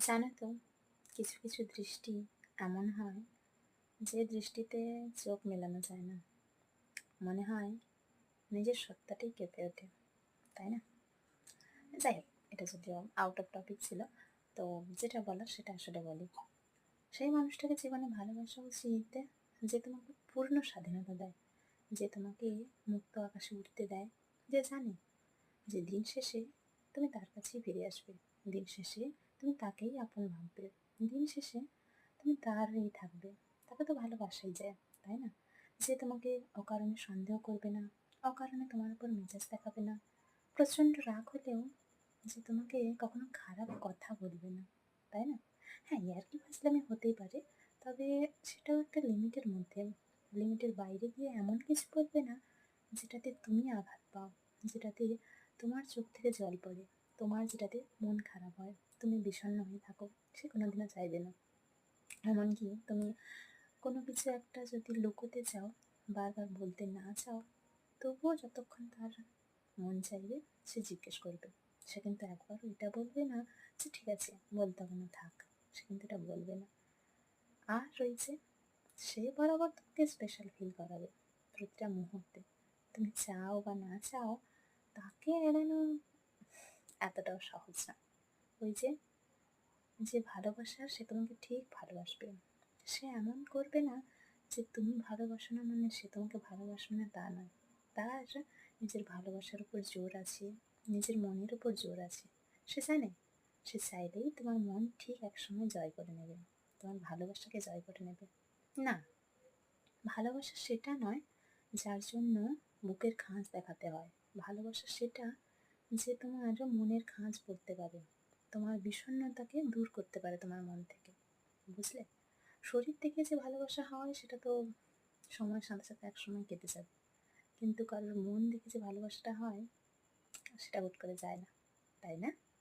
জানো তো, কিছু কিছু দৃষ্টি এমন হয় যে দৃষ্টিতে চোখ মেলানো যায় না। মনে হয় নিজের সত্তাটাই কেঁপে ওঠে, তাই না? যাই হোক, এটা যদিও আউট অফ টপিক ছিল, তো যেটা বলার সেটা আসলে বলি। সেই মানুষটাকে জীবনে ভালোবাসা উচিত যে তোমাকে পূর্ণ স্বাধীনতা দেয়, যে তোমাকে মুক্ত আকাশে উঠতে দেয়, যে জানে যে দিন শেষে তুমি তার কাছেই ফিরে আসবে, দিন শেষে তুমি তাকেই আপন ভাববে, দিন শেষে তুমি তার হয়েই থাকবে। তাকে তো ভালোবাসাই যায়, তাই না? যে তোমাকে অকারণে সন্দেহ করবে না, অকারণে তোমার উপর মেজাজ দেখাবে না, প্রচণ্ড রাগ হলেও যে তোমাকে কখনো খারাপ কথা বলবে না, তাই না? হ্যাঁ, ইয়ার্কি ফাজলামি হতেই পারে, তবে সেটাও একটা লিমিটের মধ্যে। লিমিটের বাইরে গিয়ে এমন কিছু বলবে না যেটাতে তুমি আঘাত পাও, যেটাতে তোমার চোখ থেকে জল পড়ে, তোমার যেটাতে মন খারাপ হয়, তুমি বিষণ্ণ হয়ে থাকো, সে কোনোদিনও চাইবে না। এমনকি তুমি কোনো কিছু একটা যদি লুকোতে চাও, বারবার বলতে না চাও, তবুও যতক্ষণ তার মন চাইবে সে জিজ্ঞেস করবে। সে কিন্তু একবারও এটা বলবে না যে ঠিক আছে বলতে হবে না, থাক। সে কিন্তু এটা বলবে না। আর রয়েছে, সে বরাবর তোমাকে স্পেশাল ফিল করাবে প্রতিটা মুহূর্তে। তুমি চাও বা না চাও, তাকে এড়ানো এতটাও সহজ না। ওই যে যে ভালোবাসা, সে তোমাকে ঠিক ভালোবাসবে। সে এমন করবে না যে তুমি ভালোবাসো না মানে সে তোমাকে ভালোবাসবে না, তা নয়। তার নিজের ভালোবাসার উপর জোর আছে, নিজের মনের উপর জোর আছে। সে জানে, সে চাইলেই তোমার মন ঠিক একসময় জয় করে নেবে, তোমার ভালোবাসাকে জয় করে নেবে। না, ভালোবাসা সেটা নয় যার জন্য বুকের খাঁজ দেখাতে হয়। ভালোবাসা সেটা যে তোমার মনের খাঁজ পড়তে পারে, তোমার বিষণ্ণতাকে দূর করতে পারে তোমার মন থেকে। বুঝলে? শরীর থেকে যে ভালোবাসা হয় সেটা তো সময়ের সাথে সাথে একসময় কেটে যাবে, কিন্তু কারোর মন দেখে যে ভালোবাসাটা হয় সেটা হুট করে যায় না, তাই না?